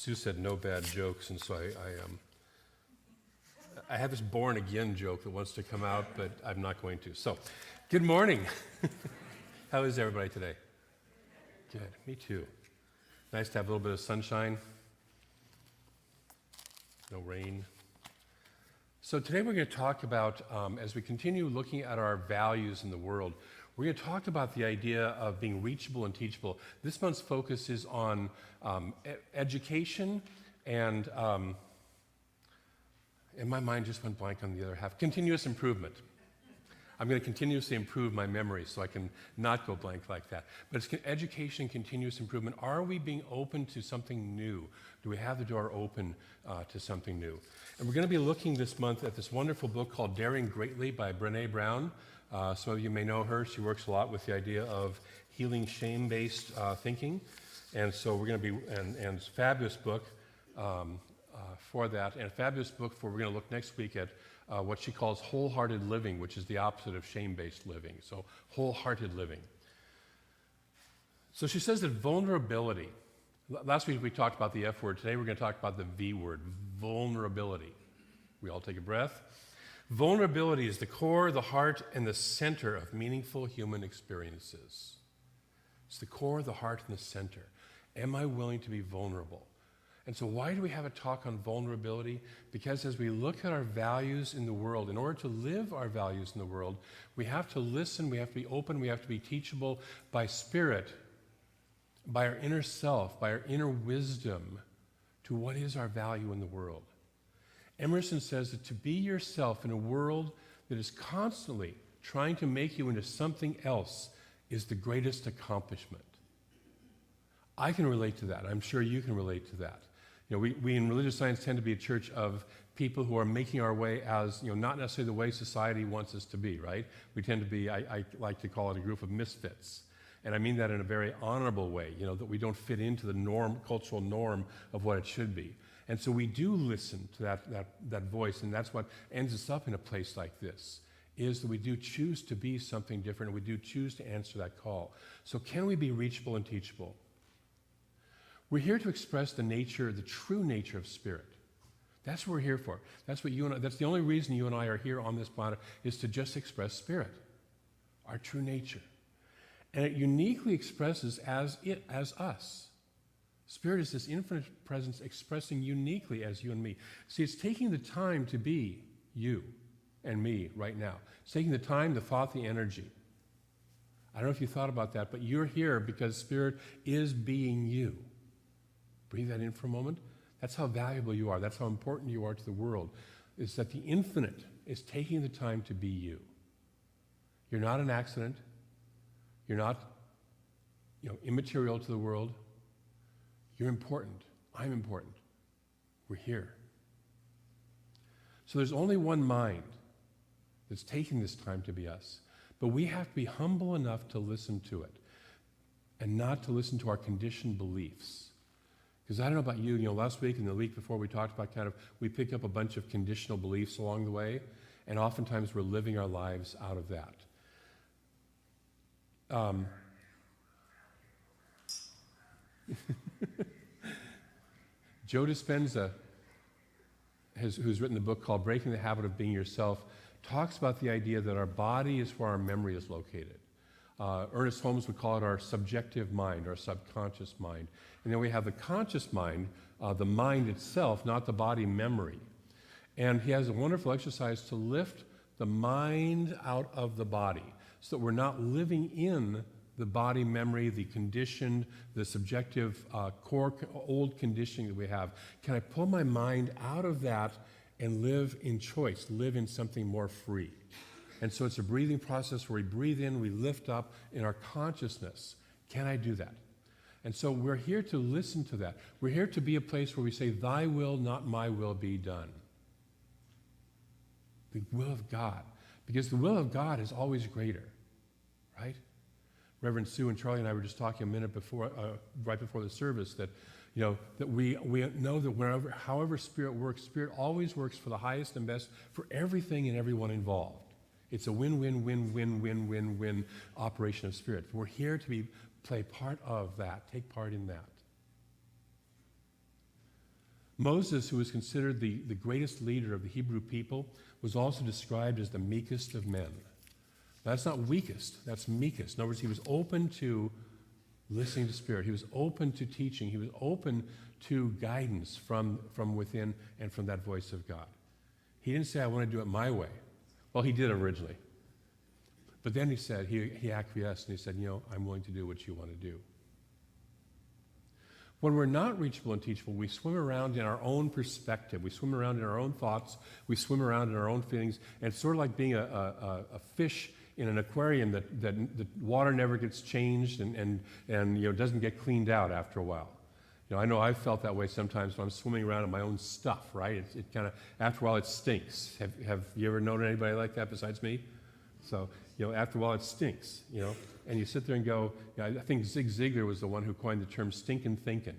Sue said no bad jokes, and so I have this born again joke that wants to come out, but I'm not going to. So, good morning. How is everybody today? Good. Me too. Nice to have a little bit of sunshine. No rain. So today we're going to talk about, as we continue looking at our values in the world, we're going to talk about the idea of being reachable and teachable. This month's focus is on education and my mind just went blank on the other half, continuous improvement. I'm going to continuously improve my memory so I can not go blank like that. But it's education, continuous improvement. Are we being open to something new? Do we have the door open to something new? And we're going to be looking this month at this wonderful book called Daring Greatly by Brené Brown. Some of you may know her. She works a lot with the idea of healing shame-based thinking. And so we're going to be, and it's a fabulous book for that. And a fabulous book for, we're going to look next week at what she calls wholehearted living, which is the opposite of shame-based living. So wholehearted living. So she says that vulnerability, last week we talked about the F word. Today we're going to talk about the V word, vulnerability. We all take a breath. Vulnerability is the core, the heart, and the center of meaningful human experiences. It's the core, the heart, and the center. Am I willing to be vulnerable? And so why do we have a talk on vulnerability? Because as we look at our values in the world, in order to live our values in the world, we have to listen, we have to be open, we have to be teachable by spirit, by our inner self, by our inner wisdom to what is our value in the world. Emerson says that to be yourself in a world that is constantly trying to make you into something else is the greatest accomplishment. I can relate to that. I'm sure you can relate to that. You know, we in religious science tend to be a church of people who are making our way as, not necessarily the way society wants us to be, right? We tend to be, I like to call it a group of misfits. And I mean that in a very honorable way, that we don't fit into the cultural norm of what it should be. And so we do listen to that voice, and that's what ends us up in a place like this, is that we do choose to be something different, and we do choose to answer that call. So can we be reachable and teachable? We're here to express the true nature of spirit. That's what we're here for. That's the only reason you and I are here on this planet, is to just express spirit, our true nature. And it uniquely expresses as us. Spirit is this infinite presence expressing uniquely as you and me. See, it's taking the time to be you and me right now. It's taking the time, the thought, the energy. I don't know if you thought about that, but you're here because Spirit is being you. Breathe that in for a moment. That's how valuable you are. That's how important you are to the world. Is that the infinite is taking the time to be you. You're not an accident. You're not, immaterial to the world. You're important. I'm important. We're here. So there's only one mind that's taking this time to be us. But we have to be humble enough to listen to it and not to listen to our conditioned beliefs. Because I don't know about you, last week and the week before we talked about we pick up a bunch of conditional beliefs along the way, and oftentimes we're living our lives out of that. Joe Dispenza, who's written the book called Breaking the Habit of Being Yourself, talks about the idea that our body is where our memory is located. Ernest Holmes would call it our subjective mind, our subconscious mind. And then we have the conscious mind, the mind itself, not the body memory. And he has a wonderful exercise to lift the mind out of the body so that we're not living in the body memory, the conditioned, the subjective core old conditioning that we have. Can I pull my mind out of that and live in choice, live in something more free? And so it's a breathing process where we breathe in, we lift up in our consciousness. Can I do that? And so we're here to listen to that. We're here to be a place where we say, thy will, not my will, be done. The will of God. Because the will of God is always greater, right? Reverend Sue and Charlie and I were just talking a minute before, right before the service, that that we know that however Spirit always works for the highest and best for everything and everyone involved. It's a win-win-win-win-win-win operation of Spirit. We're here to play part of that, take part in that. Moses, who was considered the greatest leader of the Hebrew people, was also described as the meekest of men. That's not weakest, that's meekest. In other words, he was open to listening to Spirit. He was open to teaching. He was open to guidance from within and from that voice of God. He didn't say, I want to do it my way. Well, he did originally. But then he said, he acquiesced and he said, I'm willing to do what you want to do. When we're not reachable and teachable, we swim around in our own perspective. We swim around in our own thoughts. We swim around in our own feelings. And it's sort of like being a fish in an aquarium that the water never gets changed and doesn't get cleaned out after a while. I know I've felt that way sometimes when I'm swimming around in my own stuff, right? It kind of, after a while, it stinks. Have you ever known anybody like that besides me? So, after a while, it stinks, and you sit there and go, I think Zig Ziglar was the one who coined the term stinkin' thinking.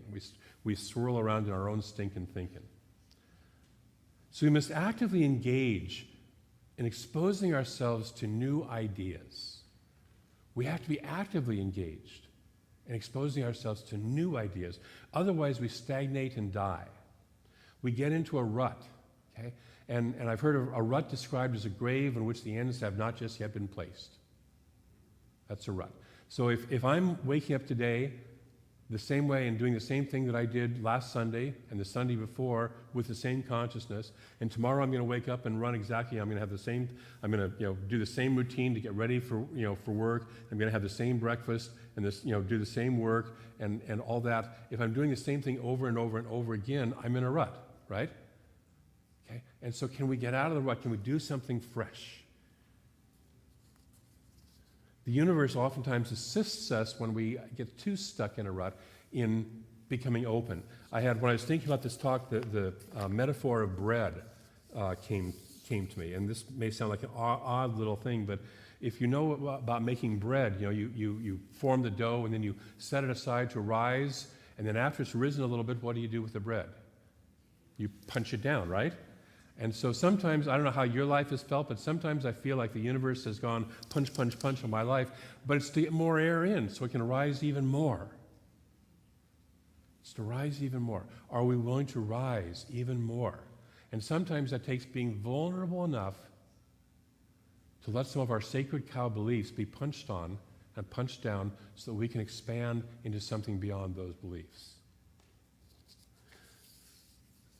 We swirl around in our own stinkin' thinking. So we must actively engage in exposing ourselves to new ideas. We have to be actively engaged in exposing ourselves to new ideas. Otherwise, we stagnate and die. We get into a rut, okay? And I've heard of a rut described as a grave in which the ends have not just yet been placed. That's a rut. So if I'm waking up today the same way and doing the same thing that I did last Sunday and the Sunday before with the same consciousness, and tomorrow I'm going to wake up and run exactly, I'm going to have the same, I'm going to do the same routine to get ready for for work. I'm going to have the same breakfast and this do the same work and all that. If I'm doing the same thing over and over and over again, I'm in a rut, right? Okay? And so can we get out of the rut? Can we do something fresh? The universe oftentimes assists us when we get too stuck in a rut in becoming open. When I was thinking about this talk, the metaphor of bread came to me. And this may sound like an odd little thing, but if you know about making bread, you form the dough and then you set it aside to rise. And then after it's risen a little bit, what do you do with the bread? You punch it down, right? And so sometimes, I don't know how your life has felt, but sometimes I feel like the universe has gone punch, punch, punch on my life, but it's to get more air in so it can rise even more. It's to rise even more. Are we willing to rise even more? And sometimes that takes being vulnerable enough to let some of our sacred cow beliefs be punched on and punched down so that we can expand into something beyond those beliefs.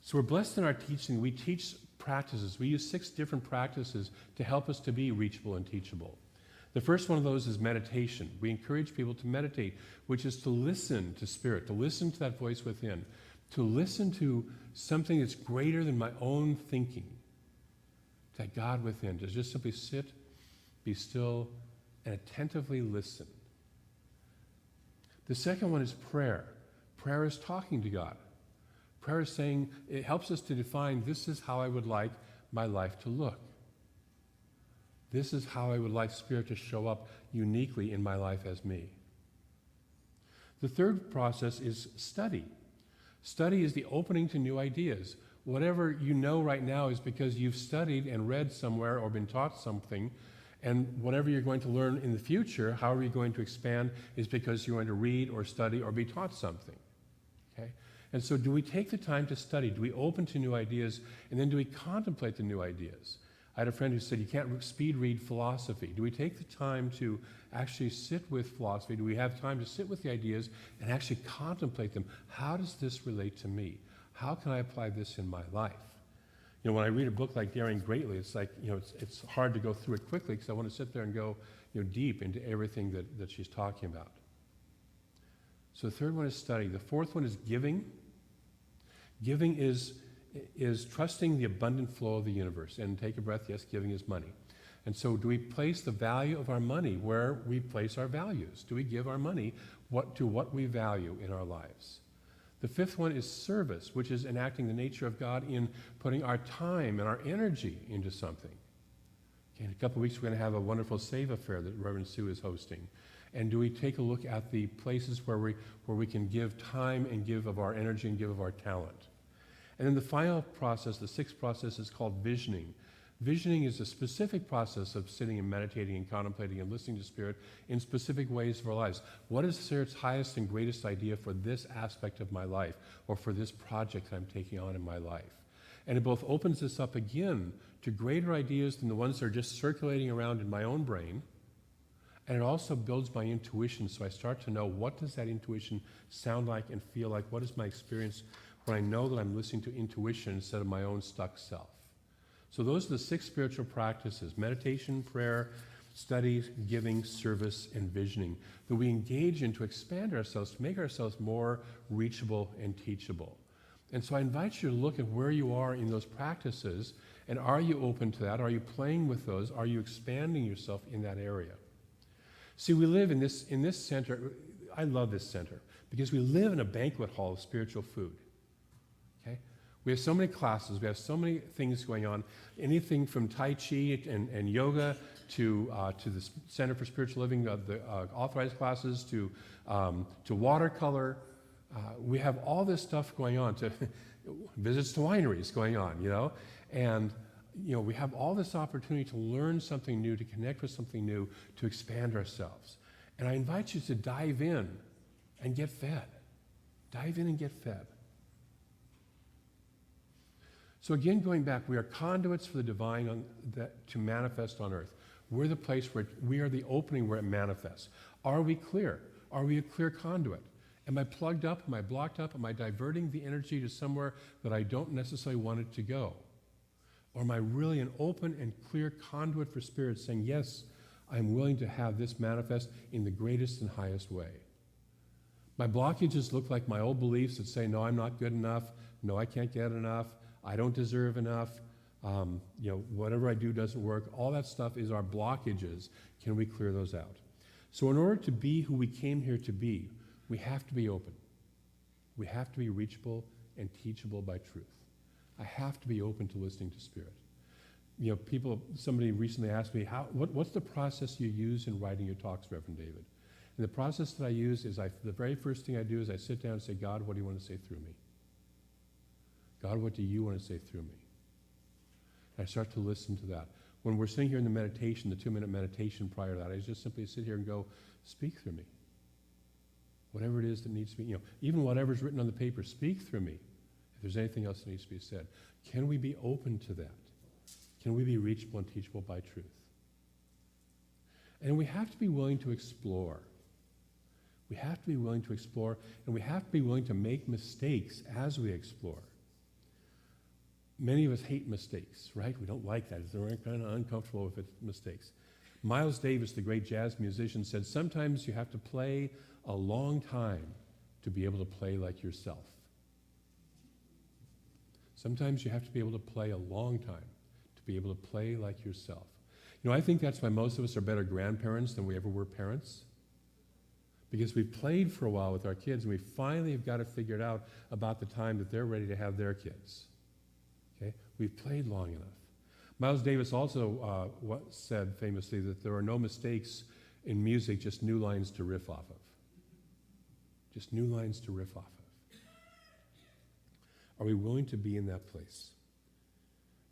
So we're blessed in our teaching. We teach practices. We use 6 different practices to help us to be reachable and teachable. The first one of those is meditation. We encourage people to meditate, which is to listen to Spirit, to listen to that voice within, to listen to something that's greater than my own thinking, that God within, to just simply sit, be still, and attentively listen. The second one is prayer. Prayer is talking to God. Prayer is saying, it helps us to define, this is how I would like my life to look. This is how I would like Spirit to show up uniquely in my life as me. The third process is study. Study is the opening to new ideas. Whatever you know right now is because you've studied and read somewhere or been taught something, and whatever you're going to learn in the future, however you're going to expand, is because you're going to read or study or be taught something. Okay? And so do we take the time to study? Do we open to new ideas? And then do we contemplate the new ideas? I had a friend who said, you can't speed read philosophy. Do we take the time to actually sit with philosophy? Do we have time to sit with the ideas and actually contemplate them? How does this relate to me? How can I apply this in my life? When I read a book like Daring Greatly, it's like, it's hard to go through it quickly because I want to sit there and go, deep into everything that she's talking about. So the third one is study. The fourth one is giving. Giving is trusting the abundant flow of the universe. And take a breath, yes, giving is money. And so do we place the value of our money where we place our values? Do we give our money to what we value in our lives? The fifth one is service, which is enacting the nature of God in putting our time and our energy into something. Okay, in a couple of weeks, we're going to have a wonderful Save Affair that Reverend Sue is hosting. And do we take a look at the places where we can give time and give of our energy and give of our talent? And then the final process, the sixth process, is called visioning. Visioning is a specific process of sitting and meditating and contemplating and listening to Spirit in specific ways of our lives. What is Spirit's highest and greatest idea for this aspect of my life or for this project I'm taking on in my life? And it both opens us up again to greater ideas than the ones that are just circulating around in my own brain, and it also builds my intuition, so I start to know what does that intuition sound like and feel like, what is my experience when I know that I'm listening to intuition instead of my own stuck self. So those are the 6 spiritual practices: meditation, prayer, study, giving, service, and visioning that we engage in to expand ourselves, to make ourselves more reachable and teachable. And so I invite you to look at where you are in those practices, and are you open to that? Are you playing with those? Are you expanding yourself in that area? See, we live in this center. I love this center because we live in a banquet hall of spiritual food. Okay? We have so many classes. We have so many things going on. Anything from Tai Chi and yoga to the Center for Spiritual Living, the authorized classes to watercolor. We have all this stuff going on, to visits to wineries going on, and we have all this opportunity to learn something new, to connect with something new, to expand ourselves. And I invite you to dive in and get fed. Dive in and get fed. So again, going back, we are conduits for the divine to manifest on earth. We're the place where we are the opening where it manifests. Are we clear? Are we a clear conduit? Am I plugged up? Am I blocked up? Am I diverting the energy to somewhere that I don't necessarily want it to go? Or am I really an open and clear conduit for Spirit saying, yes, I'm willing to have this manifest in the greatest and highest way? My blockages look like my old beliefs that say, no, I'm not good enough. No, I can't get enough. I don't deserve enough. Whatever I do doesn't work. All that stuff is our blockages. Can we clear those out? So in order to be who we came here to be, we have to be open. We have to be reachable and teachable by truth. I have to be open to listening to Spirit. Somebody recently asked me, what's the process you use in writing your talks, Reverend David? And the process that I use is the very first thing I do is I sit down and say, God, what do you want to say through me? God, what do you want to say through me? And I start to listen to that. When we're sitting here in the meditation, the 2-minute meditation prior to that, I just simply sit here and go, speak through me. Whatever it is that needs to be, even whatever's written on the paper, speak through me. If there's anything else that needs to be said, can we be open to that? Can we be reachable and teachable by truth? And we have to be willing to explore. We have to be willing to explore, and we have to be willing to make mistakes as we explore. Many of us hate mistakes, right? We don't like that. We're kind of uncomfortable with mistakes. Miles Davis, the great jazz musician, said, sometimes you have to play a long time to be able to play like yourself. Sometimes you have to be able to play a long time to be able to play like yourself. I think that's why most of us are better grandparents than we ever were parents. Because we've played for a while with our kids, and we finally have got it figured out about the time that they're ready to have their kids. Okay? We've played long enough. Miles Davis also said famously that there are no mistakes in music, just new lines to riff off of. Just new lines to riff off of. Are we willing to be in that place?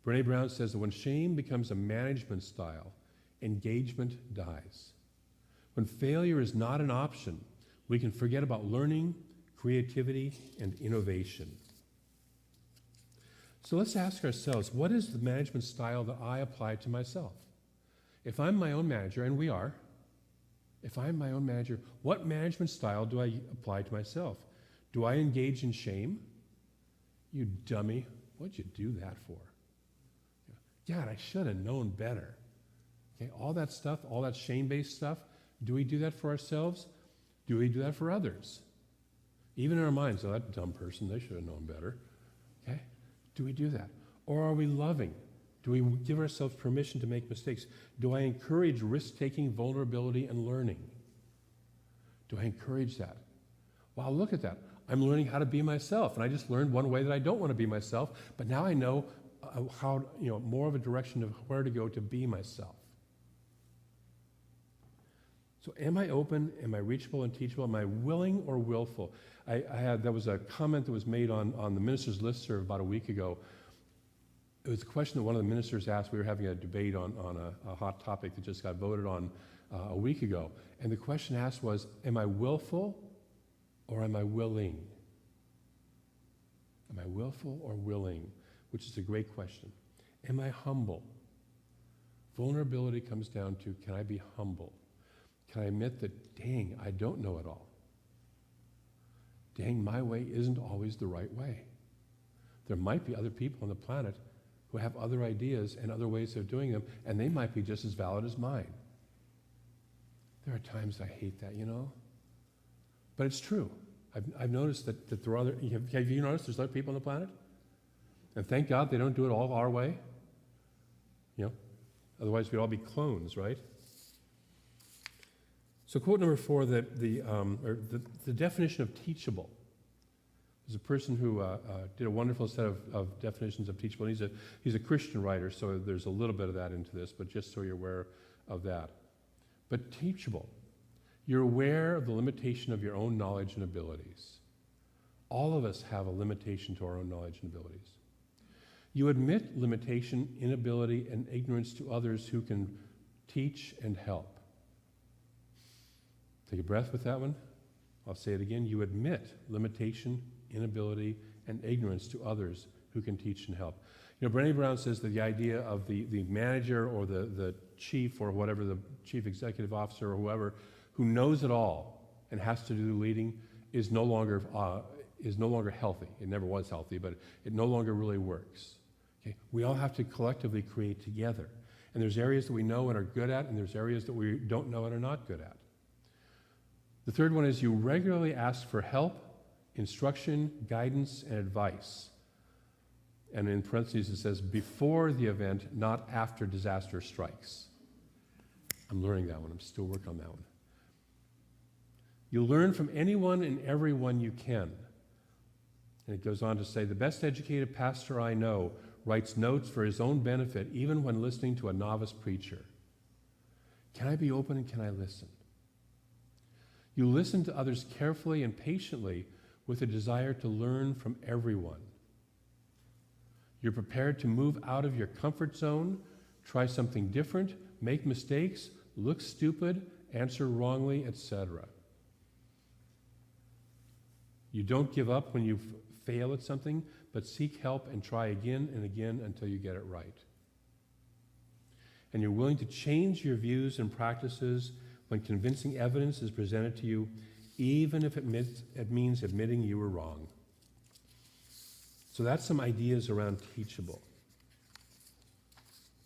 Brené Brown says that when shame becomes a management style, engagement dies. When failure is not an option, we can forget about learning, creativity, and innovation. So let's ask ourselves, what is the management style that I apply to myself? If I'm my own manager, and we are, if I'm my own manager, what management style do I apply to myself? Do I engage in shame? You dummy, what'd you do that for? God, I should have known better. Okay, all that stuff, all that shame-based stuff, do we do that for ourselves? Do we do that for others? Even in our minds, oh, that dumb person, they should have known better. Okay? Do we do that? Or are we loving? Do we give ourselves permission to make mistakes? Do I encourage risk-taking, vulnerability, and learning? Do I encourage that? Wow, look at that. I'm learning how to be myself, and I just learned one way that I don't want to be myself, but now I know how, more of a direction of where to go to be myself. So am I open? Am I reachable and teachable? Am I willing or willful? There was a comment that was made on the minister's listserv about a week ago It was a question that one of the ministers asked. We were having a debate on a hot topic that just got voted on a week ago. And the question asked was, am I willful or am I willing? Am I willful or willing? Which is a great question. Am I humble? Vulnerability comes down to, can I be humble? Can I admit that, dang, I don't know it all? Dang, my way isn't always the right way. There might be other people on the planet who have other ideas and other ways of doing them, and they might be just as valid as mine. There are times I hate that, you know? But it's true. I've noticed that there are other, have you noticed there's other people on the planet? And thank God they don't do it all our way. You know? Otherwise we'd all be clones, right? So quote number 4, the definition of teachable. There's a person who did a wonderful set of definitions of teachable. And he's a Christian writer, so there's a little bit of that into this, but just so you're aware of that. But teachable, you're aware of the limitation of your own knowledge and abilities. All of us have a limitation to our own knowledge and abilities. You admit limitation, inability, and ignorance to others who can teach and help. Take a breath with that one. I'll say it again. You admit limitation, inability, and ignorance to others who can teach and help. You know, Brené Brown says that the idea of the manager or the chief or whatever, the chief executive officer or whoever, who knows it all and has to do the leading is no longer healthy. It never was healthy, but it no longer really works. Okay? We all have to collectively create together. And there's areas that we know and are good at, and there's areas that we don't know and are not good at. The third one is you regularly ask for help, instruction, guidance, and advice. And in parentheses it says, before the event, not after disaster strikes. I'm learning that one. I'm still working on that one. You learn from anyone and everyone you can. And it goes on to say, the best educated pastor I know writes notes for his own benefit, even when listening to a novice preacher. Can I be open and can I listen? You listen to others carefully and patiently with a desire to learn from everyone. You're prepared to move out of your comfort zone, try something different, make mistakes, look stupid, answer wrongly, etc. You don't give up when you fail at something, but seek help and try again and again until you get it right. And you're willing to change your views and practices when convincing evidence is presented to you, even if it means admitting you were wrong. So that's some ideas around teachable.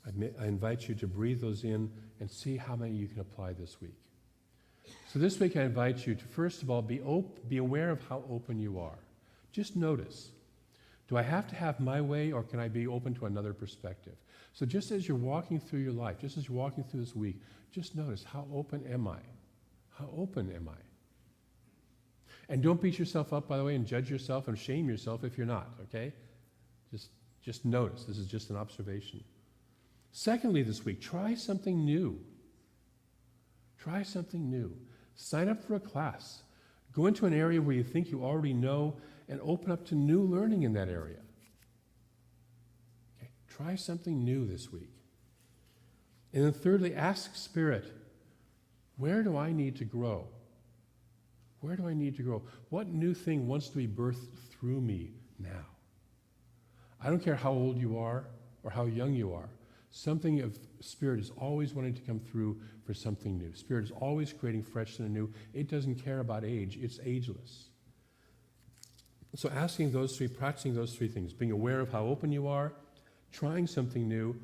I invite you to breathe those in and see how many you can apply this week. So this week I invite you to, first of all, be aware of how open you are. Just notice, do I have to have my way or can I be open to another perspective? So just as you're walking through your life, just as you're walking through this week, just notice, how open am I? How open am I? And don't beat yourself up, by the way, and judge yourself and shame yourself if you're not, okay? Just notice. This is just an observation. Secondly, this week, try something new. Try something new. Sign up for a class. Go into an area where you think you already know and open up to new learning in that area. Okay? Try something new this week. And then thirdly, ask Spirit, where do I need to grow? Where do I need to grow? What new thing wants to be birthed through me now? I don't care how old you are or how young you are. Something of Spirit is always wanting to come through for something new. Spirit is always creating fresh and anew. It doesn't care about age. It's ageless. So asking those three, practicing those three things, being aware of how open you are, trying something new,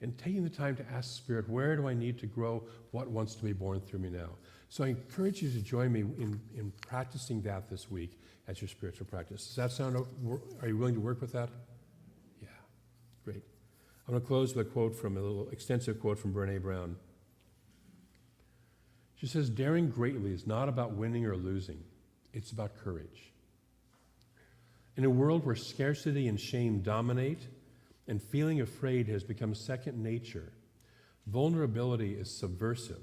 and taking the time to ask Spirit, where do I need to grow? What wants to be born through me now? So I encourage you to join me in practicing that this week as your spiritual practice. Does that sound, are you willing to work with that? Yeah, great. I'm going to close with a little extensive quote from Brené Brown. She says, daring greatly is not about winning or losing. It's about courage. In a world where scarcity and shame dominate and feeling afraid has become second nature, vulnerability is subversive,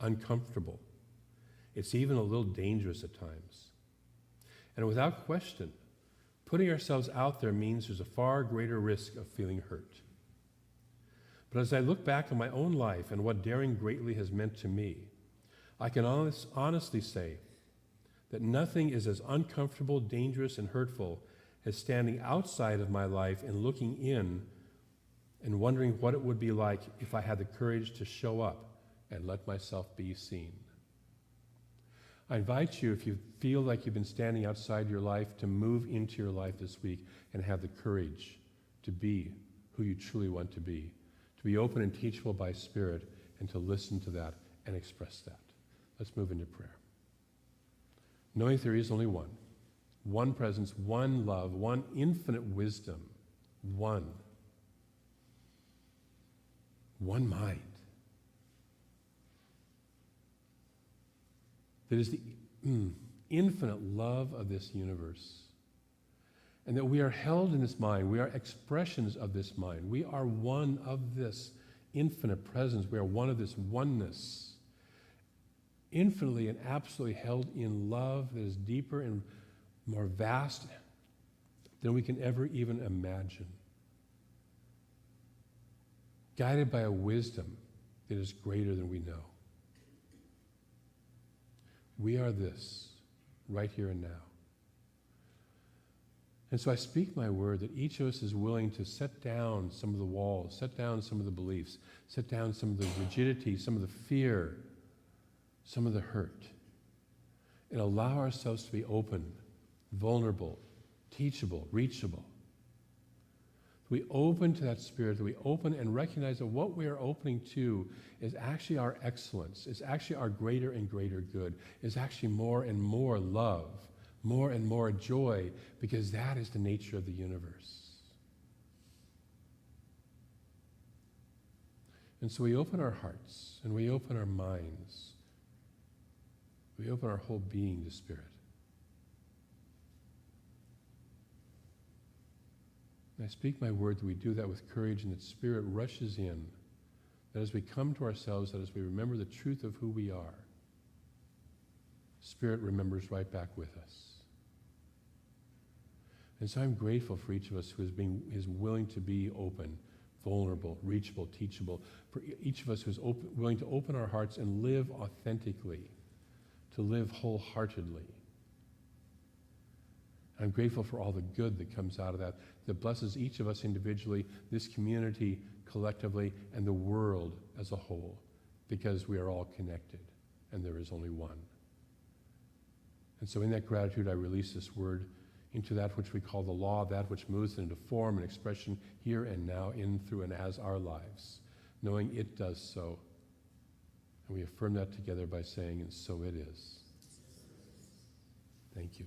uncomfortable. It's even a little dangerous at times. And without question, putting ourselves out there means there's a far greater risk of feeling hurt. But as I look back on my own life and what daring greatly has meant to me, I can honestly say that nothing is as uncomfortable, dangerous, and hurtful as standing outside of my life and looking in and wondering what it would be like if I had the courage to show up and let myself be seen. I invite you, if you feel like you've been standing outside your life, to move into your life this week and have the courage to be who you truly want to be open and teachable by Spirit, and to listen to that and express that. Let's move into prayer. Knowing there is only one presence, one love, one infinite wisdom, one mind. That is the infinite love of this universe. And that we are held in this mind. We are expressions of this mind. We are one of this infinite presence. We are one of this oneness. Infinitely and absolutely held in love that is deeper and more vast than we can ever even imagine. Guided by a wisdom that is greater than we know. We are this, right here and now. And so I speak my word that each of us is willing to set down some of the walls, set down some of the beliefs, set down some of the rigidity, some of the fear, some of the hurt, and allow ourselves to be open, vulnerable, teachable, reachable. We open to that Spirit, that we open and recognize that what we are opening to is actually our excellence, is actually our greater and greater good, is actually more and more love, more and more joy, because that is the nature of the universe. And so we open our hearts and we open our minds. We open our whole being to Spirit. And I speak my word that we do that with courage and that Spirit rushes in, that as we come to ourselves, that as we remember the truth of who we are, Spirit remembers right back with us. And so I'm grateful for each of us who is willing to be open, vulnerable, reachable, teachable, for each of us who is willing to open our hearts and live authentically, to live wholeheartedly. I'm grateful for all the good that comes out of that blesses each of us individually, this community collectively, and the world as a whole, because we are all connected, and there is only one. And so in that gratitude, I release this word into that which we call the law, that which moves into form and expression here and now, in, through, and as our lives, knowing it does so. And we affirm that together by saying, and so it is. Thank you.